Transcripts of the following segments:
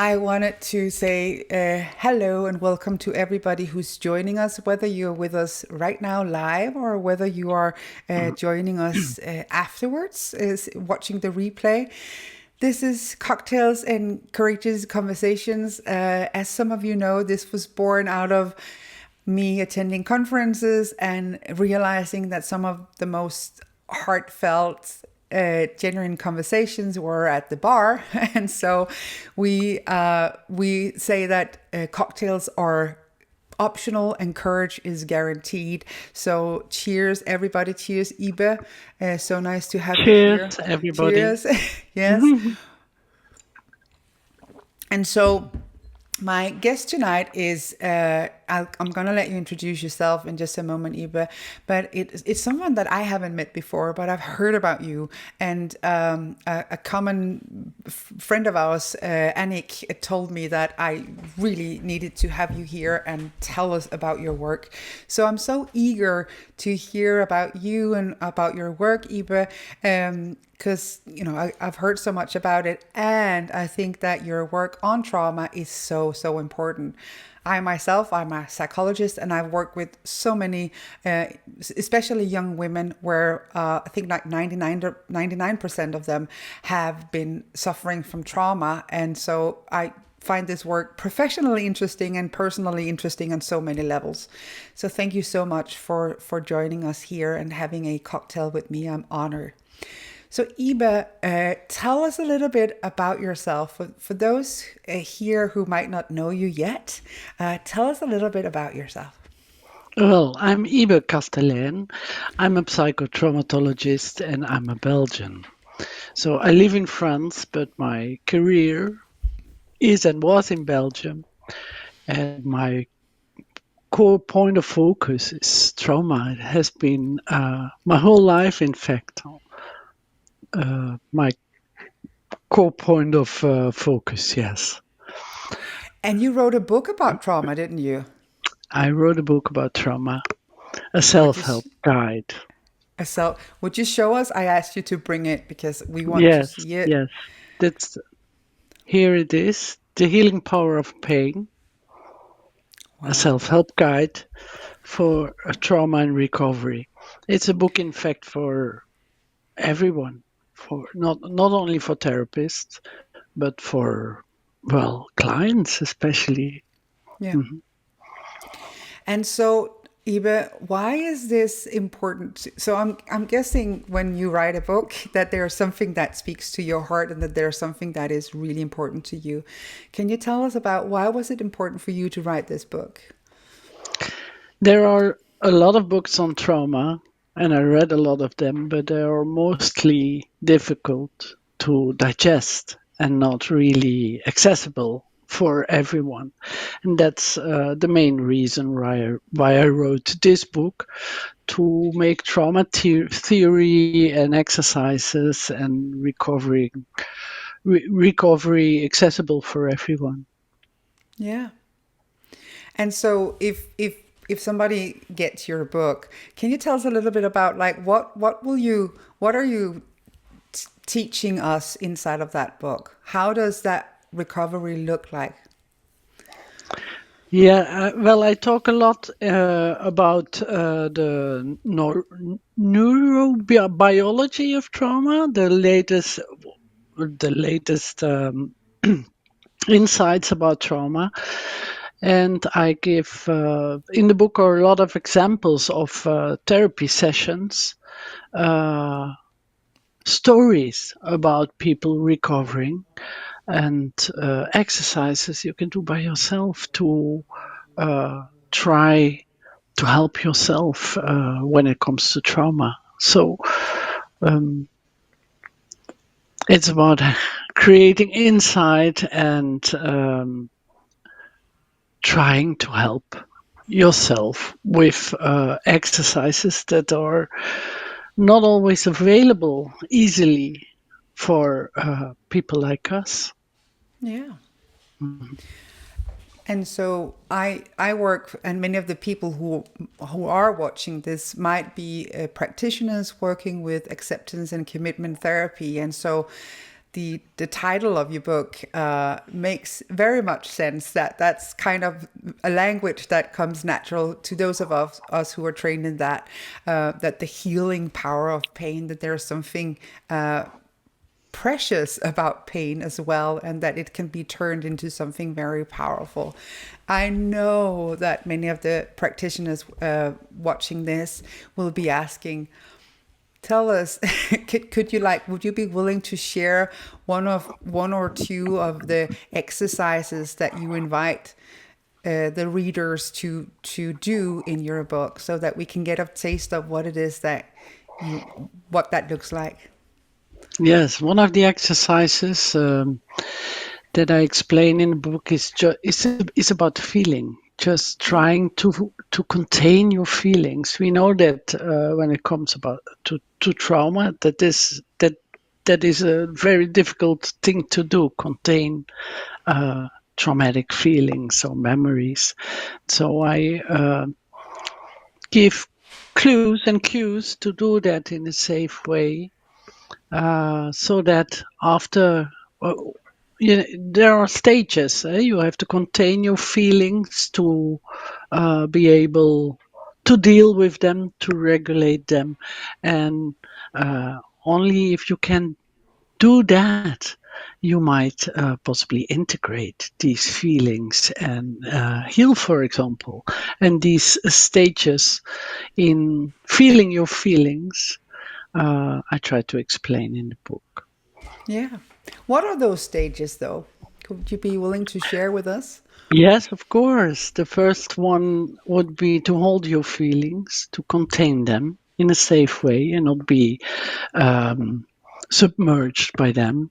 I wanted to say hello and welcome to everybody who's joining us, whether you're with us right now live or whether you are joining us afterwards, is watching the replay. This is Cocktails and Courageous Conversations. As some of you know, this was born out of me attending conferences and realizing that some of the most heartfelt genuine conversations were at the bar. And so we say that cocktails are optional and courage is guaranteed. So cheers everybody. Cheers Ybe. So nice to have you here. Cheers, everybody. Cheers. Yes. And so my guest tonight is, I'm going to let you introduce yourself in just a moment, Ybe, but it's someone that I haven't met before, but I've heard about you. And a common friend of ours, Annick, told me that I really needed to have you here and tell us about your work. So I'm so eager to hear about you and about your work, Ybe. Because, I've heard so much about it, and I think that your work on trauma is so, so important. I'm a psychologist, and I've worked with so many, especially young women, where I think like 99% of them have been suffering from trauma. And so I find this work professionally interesting and personally interesting on so many levels. So thank you so much for joining us here and having a cocktail with me. I'm honored. So Ybe, tell us a little bit about yourself. For those here who might not know you yet, tell us a little bit about yourself. Well, I'm Ybe Casteleyn. I'm a psychotraumatologist and I'm a Belgian. So I live in France, but my career is and was in Belgium. And my core point of focus is trauma. It has been my whole life, in fact. My core point of focus, yes. And you wrote a book about trauma, didn't you? I wrote a book about trauma, a Would you self-help guide. would you show us? I asked you to bring it because we want to Yes, see it. yes. That's Here it is, The Healing Power of Pain, a Wow. self-help guide for trauma and recovery. It's a book, in fact, for everyone, for not only for therapists, but for, well, clients especially. Yeah. Mhm. And so, Ybe, why is this important? So I'm guessing when you write a book that there's something that speaks to your heart and that there's something that is really important to you. Can you tell us about why was it important for you to write this book? There are a lot of books on trauma, and I read a lot of them, but they are mostly difficult to digest and not really accessible for everyone. And that's the main reason why I wrote this book, to make trauma theory and exercises and recovery accessible for everyone. Yeah. And so if somebody gets your book, can you tell us a little bit about like what are you teaching us inside of that book? How does that recovery look like? Yeah, well, I talk a lot about the neurobiology of trauma, the latest insights about trauma, and I give in the book are a lot of examples of therapy sessions, uh, stories about people recovering, and exercises you can do by yourself to try to help yourself when it comes to trauma. So um, it's about creating insight and trying to help yourself with exercises that are not always available easily for people like us. Yeah. Mhm. And so I work, and many of the people who are watching this might be practitioners working with acceptance and commitment therapy. And so the title of your book makes very much sense. That's kind of a language that comes natural to those of us who are trained in that. That the healing power of pain. That there's something precious about pain as well, and that it can be turned into something very powerful. I know that many of the practitioners watching this will be asking, tell us, could you would you be willing to share one or two of the exercises that you invite the readers to do in your book, so that we can get a taste of what it is that what that looks like? Yes, one of the exercises that I explain in the book is about feeling. Just trying to contain your feelings. We know that when it comes about to trauma, that is a very difficult thing to do. Contain traumatic feelings or memories. So I give clues and cues to do that in a safe way, so that after uh, there are stages. You have to contain your feelings to be able to deal with them, to regulate them, and only if you can do that, you might possibly integrate these feelings and heal, for example. And these stages in feeling your feelings, I try to explain in the book. Yeah. What are those stages, though? Could you be willing to share with us? Yes, of course. The first one would be to hold your feelings, to contain them in a safe way and not be um, submerged by them.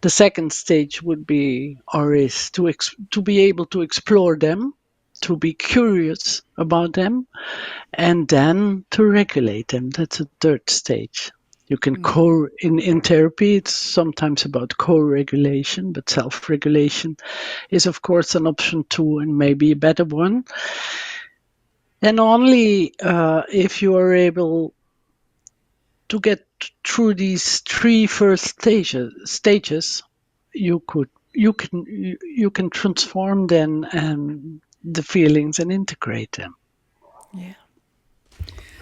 The second stage would be, or is, to be able to explore them, to be curious about them, and then to regulate them. That's a third stage. You can in therapy, it's sometimes about co-regulation, but self-regulation is of course an option too, and maybe a better one. And only if you are able to get through these three first stages, you can transform then the feelings and integrate them. Yeah.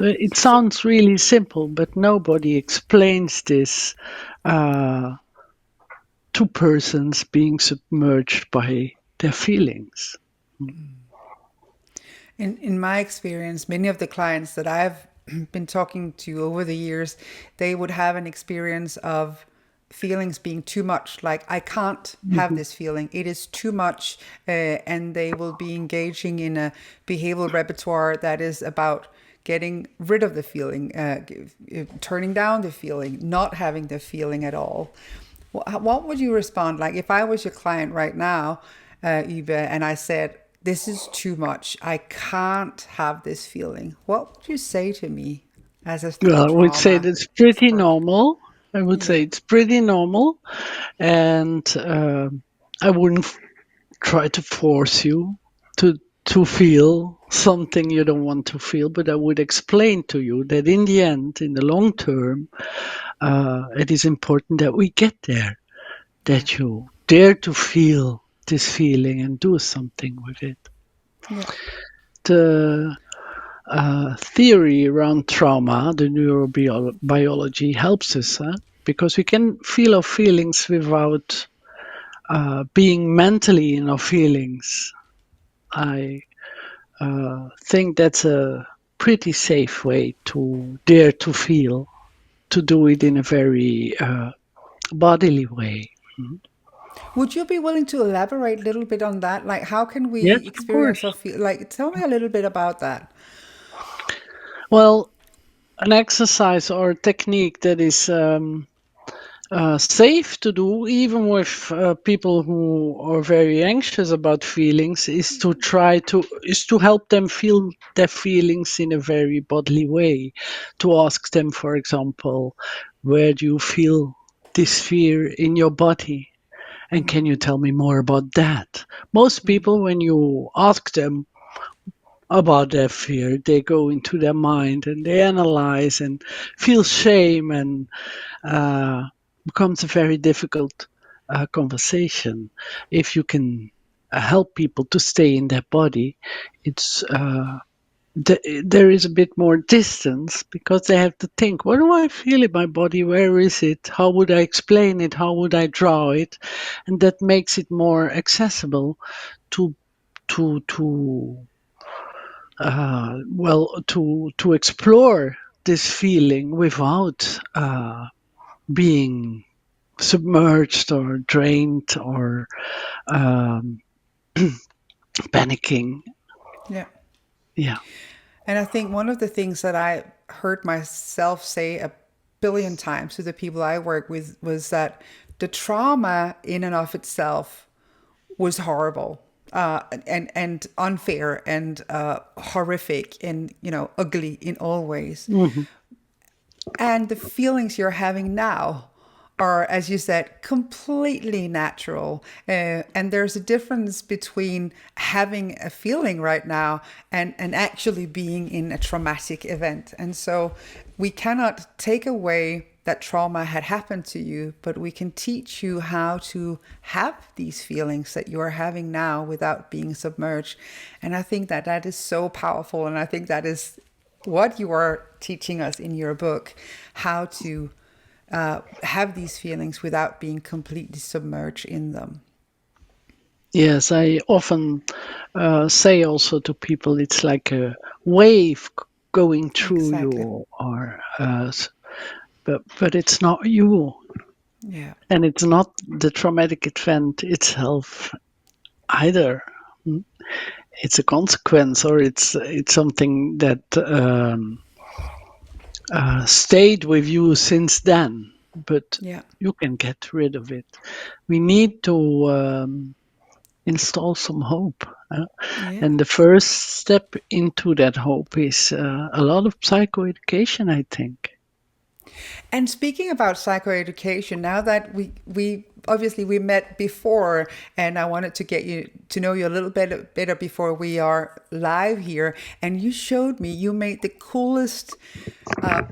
It So, sounds really simple, but nobody explains this uh, to persons being submerged by their feelings. in my experience, many of the clients that I've been talking to over the years, they would have an experience of feelings being too much. Like, I can't have Mhm. this feeling; it is too much, and they will be engaging in a behavioral repertoire that is about getting rid of the feeling, turning down the feeling, not having the feeling at all. What would you respond like if I was your client right now, Ybe, and I said, "This is too much. I can't have this feeling." What would you say to me as a Well, I would say trauma that's pretty expert? normal. I would say Yeah, it's pretty normal, and I wouldn't try to force you to feel something you don't want to feel, but I would explain to you that in the end, in the long term, it is important that we get there, yeah, that you dare to feel this feeling and do something with it. yeah. The theory around trauma, the neurobiology, helps us, because we can feel our feelings without being mentally in our feelings. I think that's a pretty safe way to dare to feel, to do it in a very bodily way. Mhm. Would you be willing to elaborate a little bit on that? Like, how can Yes, we of experience or course. feel? Like, tell me a little bit about that. Well, an exercise or technique that is safe to do, even with people who are very anxious about feelings, is to help them feel their feelings in a very bodily way. To ask them, for example, where do you feel this fear in your body? And can you tell me more about that? Most people, when you ask them about their fear, they go into their mind and they analyze and feel shame and uh, becomes a very difficult conversation. If you can help people to stay in their body, it's there is a bit more distance because they have to think, what do I feel in my body? Where is it? How would I explain it? How would I draw it? And that makes it more accessible to to to explore this feeling without being submerged or drained or um, panicking. Yeah. Yeah. And I think one of the things that I heard myself say a billion times to the people I work with was that the trauma in and of itself was horrible, and unfair and horrific and ugly in all ways. Hmm. And the feelings you're having now are, as you said, completely natural. And there's a difference between having a feeling right now and actually being in a traumatic event. And so we cannot take away that trauma had happened to you, but we can teach you how to have these feelings that you are having now without being submerged. And I think that that is so powerful. And I think that is what you are teaching us in your book, how to have these feelings without being completely submerged in them. Yes, I often say also to people, it's like a wave going through Exactly. you, but it's not you, Yeah. and it's not the traumatic event itself either. Mm. It's a consequence, or it's something that stayed with you since then, but Yeah. you can get rid of it. We need to install some hope. Yeah. And the first step into that hope is a lot of psychoeducation, I think. And speaking about psychoeducation, now that we obviously we met before, and I wanted to get you to know you a little bit better before we are live here, and you showed me you made the coolest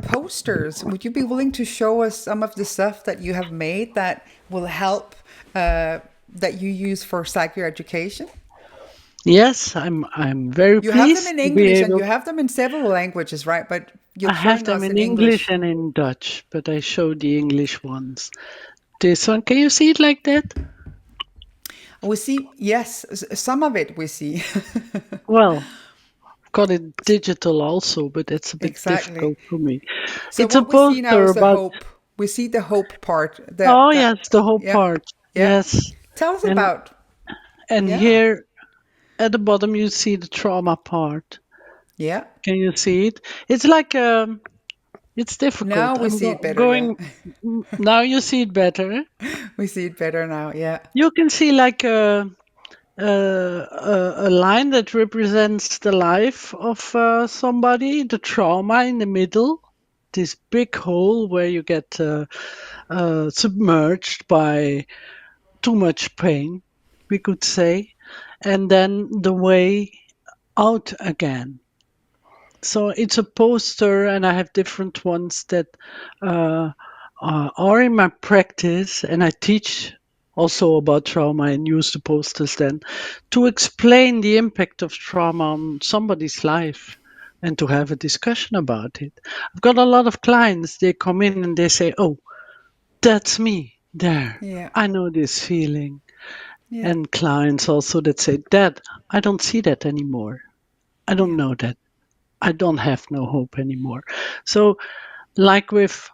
posters. Would you be willing to show us some of the stuff that you have made that will help, that you use for psychoeducation? Yes, I'm very You have them pleased in to be English and you able. have them in several languages, right? But I you're have showing them us in in English English. and in Dutch, but I show the English ones. This one, can you see it like that? We see, yes, some of it we see. Well, I've got it digital also, but it's a bit Exactly. difficult for me. So It's a what we see now poster is the about. hope. We see the hope part. Oh That yes, the whole yeah, part. yeah. Yes, Tell us and about, and yeah, here at the bottom you see the trauma part. yeah. Can you see it? It's like it's Now difficult. we I'm see it better. Yeah, going now. You see it better. we see it better now. Yeah, You can see like a line that represents the life of somebody, the trauma in the middle, this big hole where you get submerged by too much pain, we could say, and then the way out again. So it's a poster, and I have different ones that uh, are in my practice, and I teach also about trauma and use the posters then to explain the impact of trauma on somebody's life and to have a discussion about it. I've got a lot of clients, they come in and they say, "Oh, that's me there. yeah, I know this feeling." yeah, And clients also that say, "Dad, I don't see that anymore. I don't yeah, know that. I don't have no hope anymore." So, like with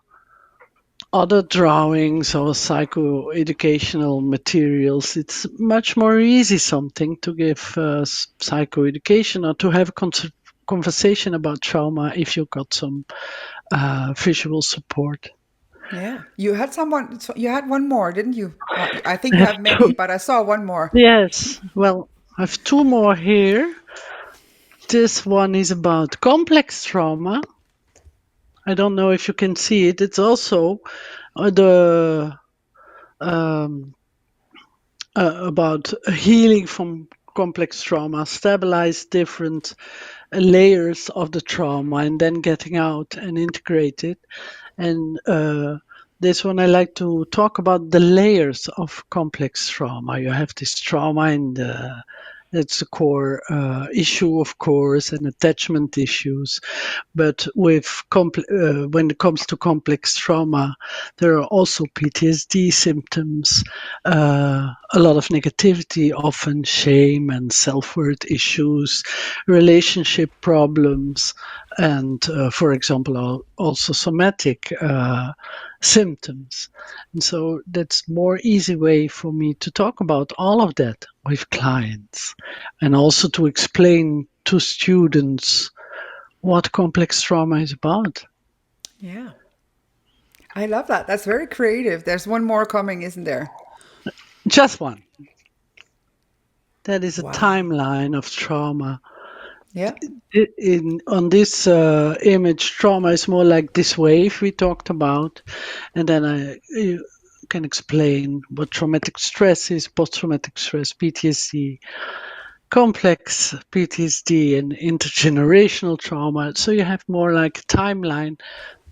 other drawings or psychoeducational materials, it's much more easy something to give psychoeducation or to have a conversation about trauma if you got some visual support. yeah. You had someone. You had one more, didn't you? I think I you have have two. many, but I saw one more. Yes, well, I have two more here. This one is about complex trauma. I don't know if you can see it. It's also the um, about healing from complex trauma, stabilize different layers of the trauma, and then getting out and integrate it. And this one I like to talk about the layers of complex trauma. You have this trauma in the that's the core issue, of course, and attachment issues. But when it comes to complex trauma, there are also PTSD symptoms, a lot of negativity, often shame and self-worth issues, relationship problems, and, for example, also somatic symptoms. And so that's more easy way for me to talk about all of that with clients, and also to explain to students what complex trauma is about. Yeah. I love that. That's very creative. There's one more coming, isn't there? Just one. That is a Wow. timeline of trauma. Yeah. On this image, trauma is more like this wave we talked about, and then you can explain what traumatic stress is, post-traumatic stress, PTSD, complex PTSD, and intergenerational trauma. So you have more like a timeline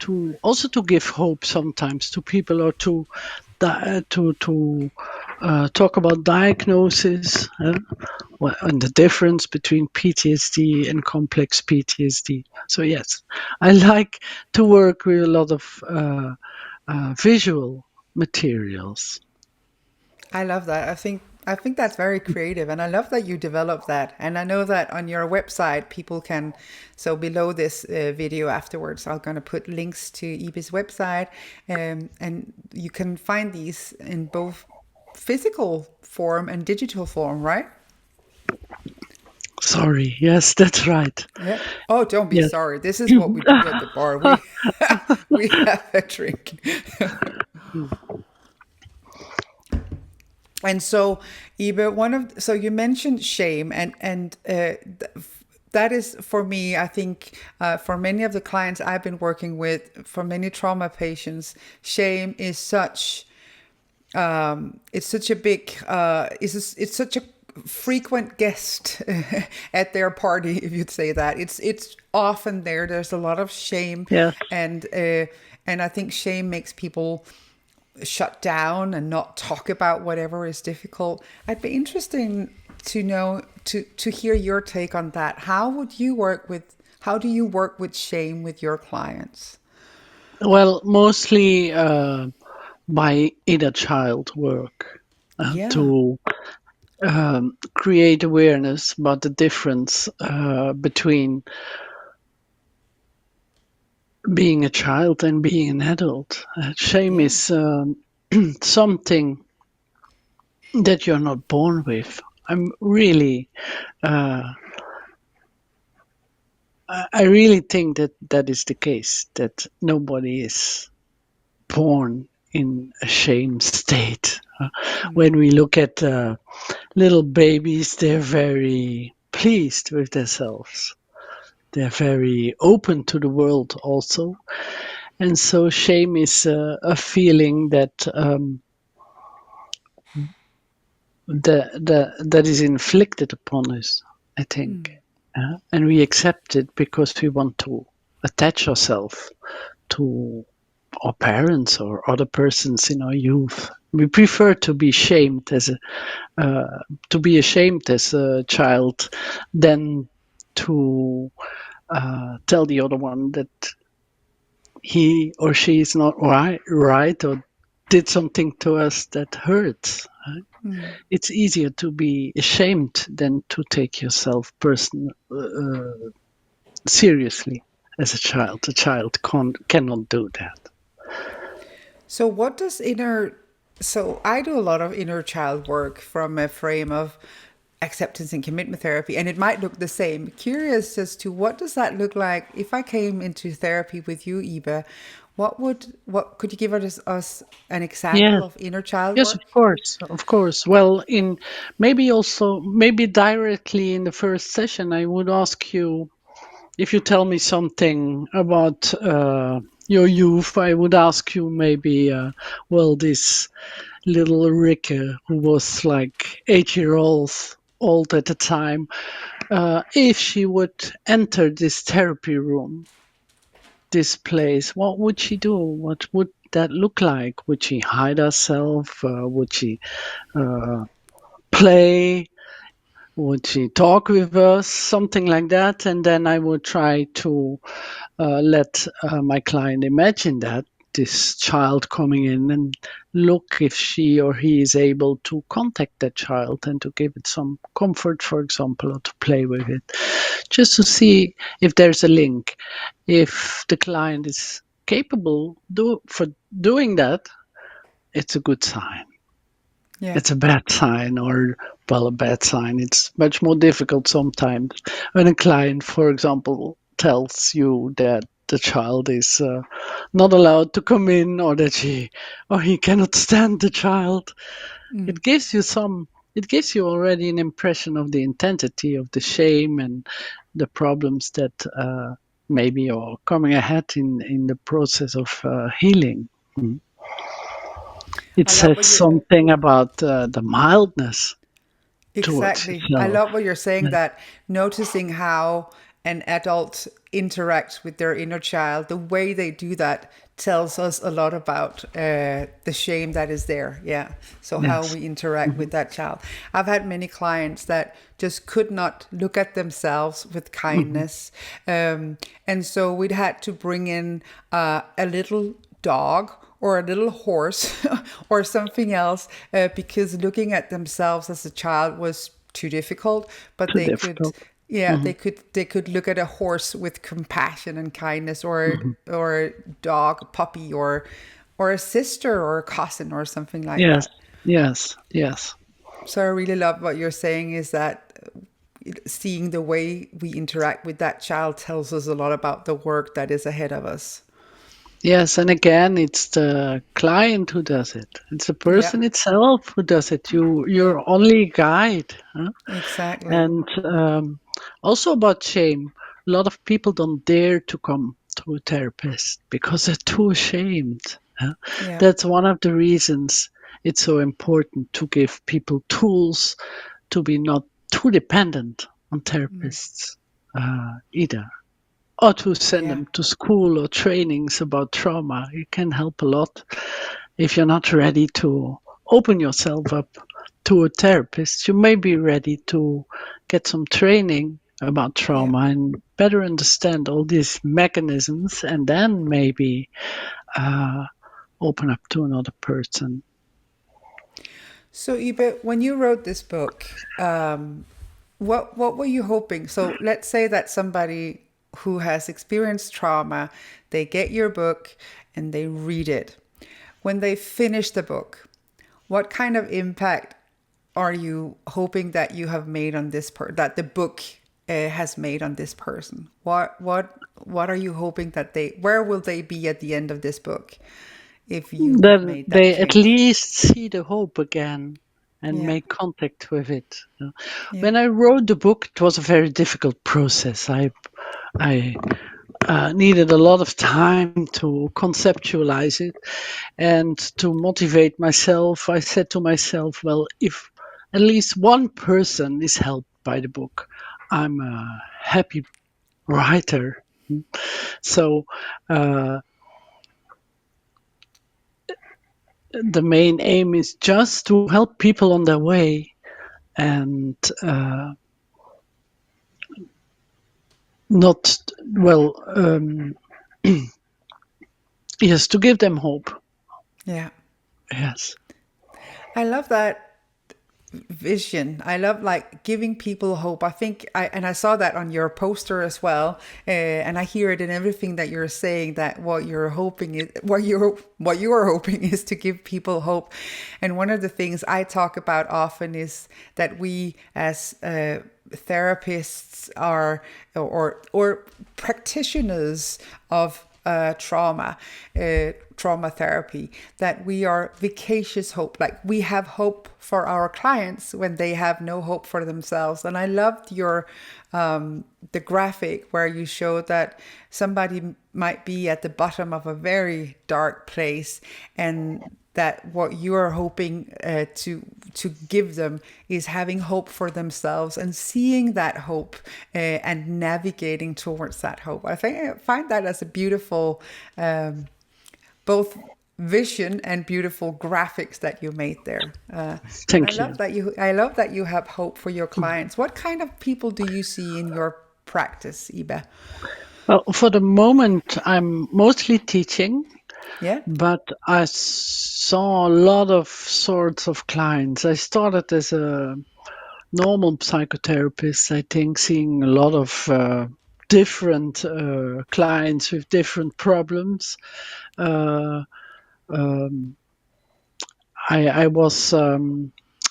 to also to give hope sometimes to people, or to talk about diagnosis, and the difference between PTSD and complex PTSD. So yes, I like to work with a lot of visual materials. I love that. I think that's very creative, and I love that you developed that. And I know that on your website, people can. So below this video afterwards, I'm gonna put links to Ybe's website, and you can find these in both physical form and digital form, right? Sorry, yes, that's right. Yeah. Oh, don't be Yes. sorry. This is what we do at the bar. We we have a drink. And so, Ibe, so you mentioned shame, that is for me. I think for many of the clients I've been working with, for many trauma patients, shame is it's such a big it's such a frequent guest at their party, if you'd say that. It's often there. There's a lot of shame, Yes. and uh, and I think shame makes people shut down and not talk about whatever is difficult. I'd be interesting to know to hear your take on that. How do you work with shame with your clients? Well, mostly my inner child work, Yeah. to create awareness about the difference between being a child and being an adult. Shame Yeah. is something that you're not born with. I'm really, uh, I really think that that is the case, that nobody is born in a shame state. When we look at little babies, they're very pleased with themselves. They're very open to the world also. And so shame is a feeling that that is inflicted upon us, I think. And we accept it because we want to attach ourselves to our parents or other persons in our youth. We prefer to be shamed to be ashamed as a child than to tell the other one that he or she is not right, or did something to us that hurts. It's easier to be ashamed than to take yourself seriously as a child. A child cannot do that. So what does inner so I do a lot of inner child work from a frame of acceptance and commitment therapy, and it might look the same. Curious as to what does that look like if I came into therapy with you, Iba. What could you give us an Yes, example of inner child yes, of work? course, of course. Well, in maybe directly in the first session, I would ask you, if you tell me something about your youth, I would ask you maybe, well, this little Rikke, who was like 8 year old at the time, if she would enter this therapy room, this place, what would she do? What would that look like? Would she hide herself? Would she play? Would she talk with us? Something like that. And then I would try to let my client imagine that this child coming in and look if she or he is able to contact that child and to give it some comfort, for example, or to play with it, just to see if there's a link. If the client is capable for doing that, it's a good sign. Yeah. It's a bad sign, or well, a bad sign. It's much more difficult sometimes when a client, for example, tells you that the child is not allowed to come in, or that she or he cannot stand the child. It gives you some. It gives you already an impression of the intensity of the shame and the problems that maybe are coming ahead in the process of healing. Mm. It I love says what you something about the mildness towards Exactly. I yourself. love what you're saying, that noticing how an adult interacts with their inner child, the way they do that tells us a lot about the shame that is there. Yeah. So how Yes. we interact Hmm. with that child. I've had many clients that just could not look at themselves with Hmm. kindness. And so we'd had to bring in a little dog or a little horse or something else, because looking at themselves as a child was too difficult. But Too they could, difficult. yeah, Hmm. they could look at a horse with compassion and kindness, Hmm. or a dog, a puppy, or a sister or a cousin or something like Yes. that. Yes. Yes. So I really love what you're saying, is that seeing the way we interact with that child tells us a lot about the work that is ahead of us. Yes, and again, it's the client who does it. It's the Yeah, person itself who does it. yeah, You're only guide. Huh? exactly. And also about shame, a lot of people don't dare to come to a therapist because they're too ashamed. Huh? Yeah, That's one of the reasons it's so important to give people tools to be not too dependent on therapists either, or to send yeah. them to school or trainings about trauma. It can help a lot if you're not ready to open yourself up to a therapist. You may be ready to get some training about Yeah. trauma and better understand all these mechanisms, and then maybe uh, open up to another person. So, Ybe, when you wrote this book, what were you hoping? So, let's say that somebody who has experienced trauma, they get your book and they read it. When they finish the book, what kind of impact are you hoping that you have made on that the book has made on this person? What are you hoping that where will they be at the end of this book if you That made that they at change? least see the hope again and Yeah, make contact with it. yeah, When I wrote the book, it was a very difficult process. I needed a lot of time to conceptualize it and to motivate myself. I said to myself, well, if at least one person is helped by the book, I'm a happy writer. So uh, the main aim is just to help people on their way and not, well, yes, to give them hope. yeah. Yes. I love that vision. I love like giving people hope. I saw that on your poster as well, and I hear it in everything that you're saying. That what you're hoping is what you are hoping is to give people hope. And one of the things I talk about often is that we as therapists are or practitioners of trauma therapy, that we are vicacious hope, like we have hope for our clients when they have no hope for themselves. And I loved your the graphic where you showed that somebody might be at the bottom of a very dark place, and that what you are hoping to give them is having hope for themselves and seeing that hope and navigating towards that hope. I find that as a beautiful both vision and beautiful graphics that you made there. And Thank you. I love that you have hope for your clients. What kind of people do you see in your practice, Ybe? Well, for the moment, I'm mostly teaching, Yeah. but I saw a lot of sorts of clients. I started as a normal psychotherapist, I think, seeing a lot of different clients with different problems. Uh, um, I was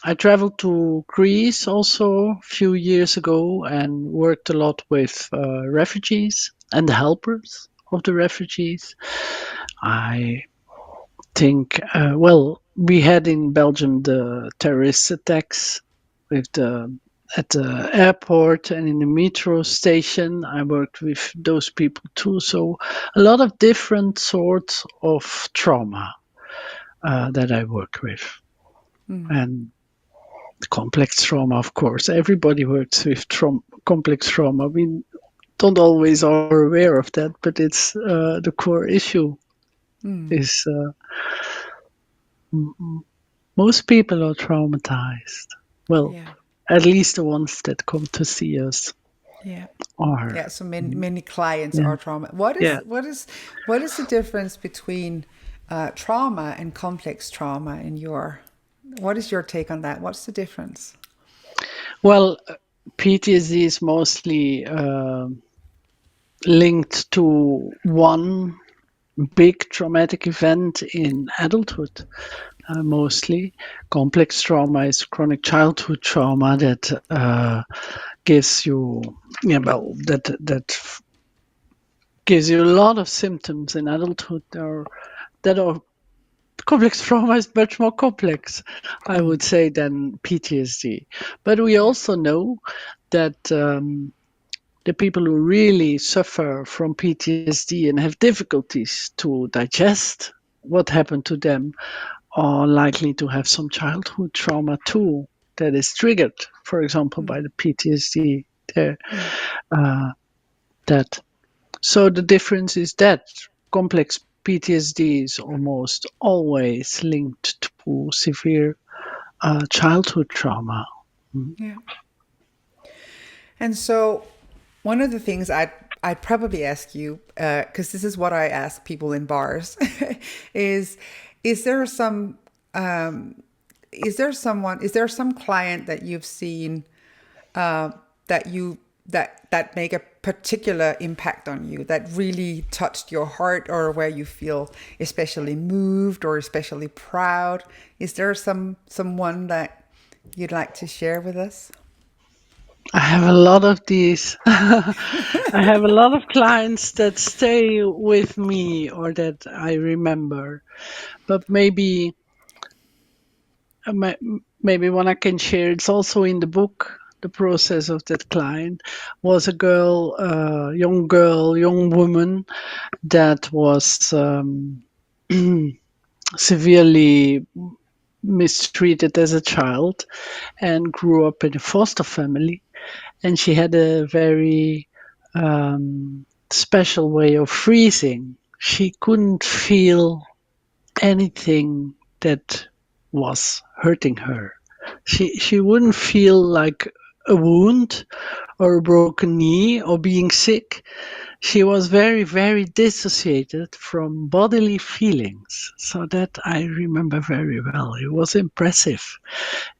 I traveled to Greece also a few years ago and worked a lot with refugees and the helpers of the refugees. I think well, we had in Belgium the terrorist attacks with the at the airport and in the metro station. I worked with those people too. So a lot of different sorts of trauma that I work with. And complex trauma, of course. Everybody works with complex trauma. We don't always are aware of that, but it's the core issue. Is most people are traumatized. Well, Yeah. at least the ones that come to see us Yeah. are. Yeah, so many clients Yeah, are trauma. What yeah. is the difference between trauma and complex trauma in your? What is your take on that? What's the difference? Well, PTSD is mostly linked to one big traumatic event in adulthood. Mostly complex trauma is chronic childhood trauma that gives you, yeah, well, that gives you a lot of symptoms in adulthood that are complex trauma is much more complex, I would say, than PTSD. But we Yeah. also know that the people who really suffer from PTSD and have difficulties to digest what happened to them are likely to have some childhood trauma too that is triggered, for example, by the PTSD. There, uh, that so the difference is that complex PTSD is almost always linked to severe childhood trauma. Yeah. And so, one of the things I'd probably ask you, because this is what I ask people in bars, is is there some is there some client that you've seen that you that make a particular impact on you, that really touched your heart, or where you feel especially moved or especially proud? Is there someone that you'd like to share with us? I have a lot of these. I have a lot of clients that stay with me or that I remember. But uh, ma- maybe one I can share. It's also in the book. The process of that client was a girl, young woman that was severely mistreated as a child and grew up in a foster family. And she had a very special way of freezing. She couldn't feel anything that was hurting her. She wouldn't feel like a wound or a broken knee or being sick. She was very, very dissociated from bodily feelings. So that I remember very well. It was impressive.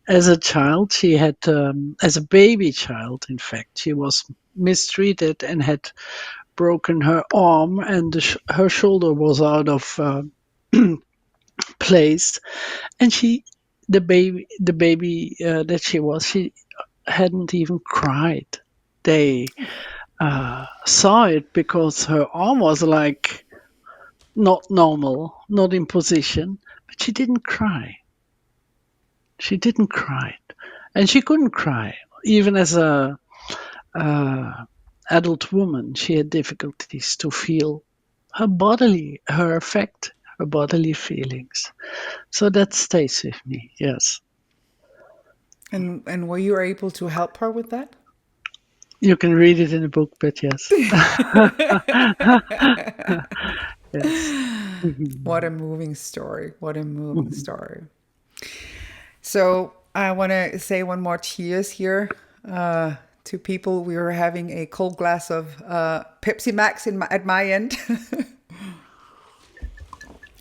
As a child, she had, as a baby child, in fact, she was mistreated and had broken her arm, and her shoulder was out of place. And the baby that she was, she hadn't even cried. They saw it because her arm was like not normal, not in position, but she didn't cry. She didn't cry, and she couldn't cry even as a adult woman. She had difficulties to feel her affect, her bodily feelings. So that stays with me. Yes, And were you able to help her with that? you can read it in the book, but yes, yes. What a moving story. What a moving story. So I want to say one more cheers here to people. We were having a cold glass of Pepsi Max at my end.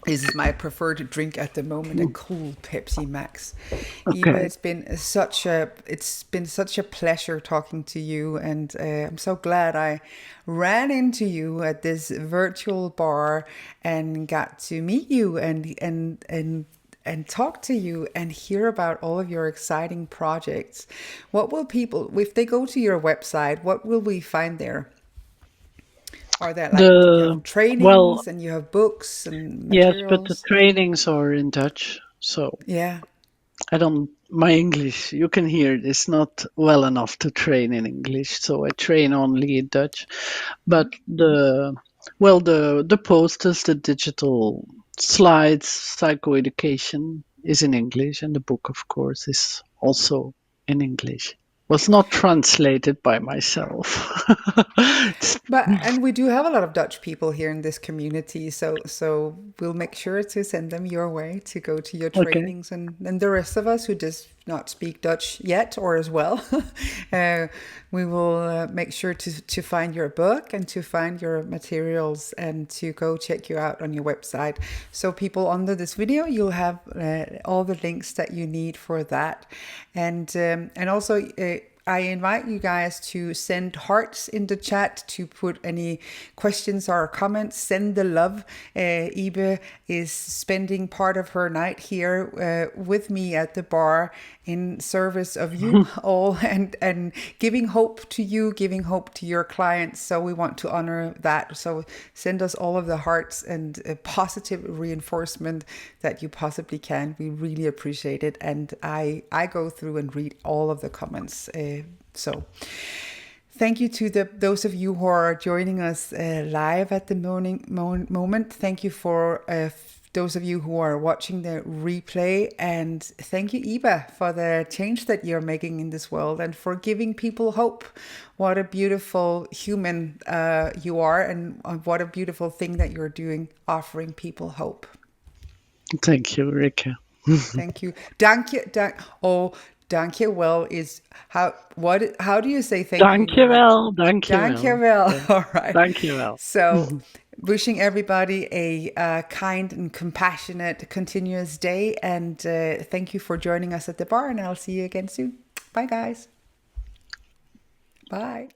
This is my preferred drink at the moment, a cool Pepsi Max. Ybe, Okay. it's been such a pleasure talking to you, and I'm so glad I ran into you at this virtual bar and got to meet you and talk to you and hear about all of your exciting projects. What will people, if they go to your website, what will we find there? Are there like, do you The have trainings well, and you have books and yes, but the materials? trainings are in Dutch, so Yeah. I don't. My English, you can hear it, is not well enough to train in English, so I train only in Dutch. But the posters, the digital slides, psychoeducation is in English, and the book, of course, is also in English. Was not translated by myself. It's- And we do have a lot of Dutch people here in this community, so we'll make sure to send them your way to go to your okay. trainings, and the rest of us who does not speak Dutch yet or as well, uh, we will make sure to find your book and to find your materials and to go check you out on your website. So people under this video, you'll have all the links that you need for that, and also. I invite you guys to send hearts in the chat, to put any questions or comments. Send the love. Ybe is spending part of her night here with me at the bar in service of you all, and giving hope to you, giving hope to your clients. So we want to honor that. So send us all of the hearts and positive reinforcement that you possibly can. We really appreciate it. And I go through and read all of the comments. So thank you to those of you who are joining us live at the moment. Thank you for those of you who are watching the replay. And thank you, Ybe, for the change that you're making in this world and for giving people hope. What a beautiful human you are, and what a beautiful thing that you're doing, offering people hope. Thank you, Rikke. Thank you. Dank je. Dank je wel is how do you say thank you in Norwegian? Dankjewel, dankjewel. Dankjewel. Yeah, All right. dankjewel. So, wishing everybody a kind and compassionate, continuous day. And thank you for joining us at the bar. And I'll see you again soon. Bye, guys. Bye.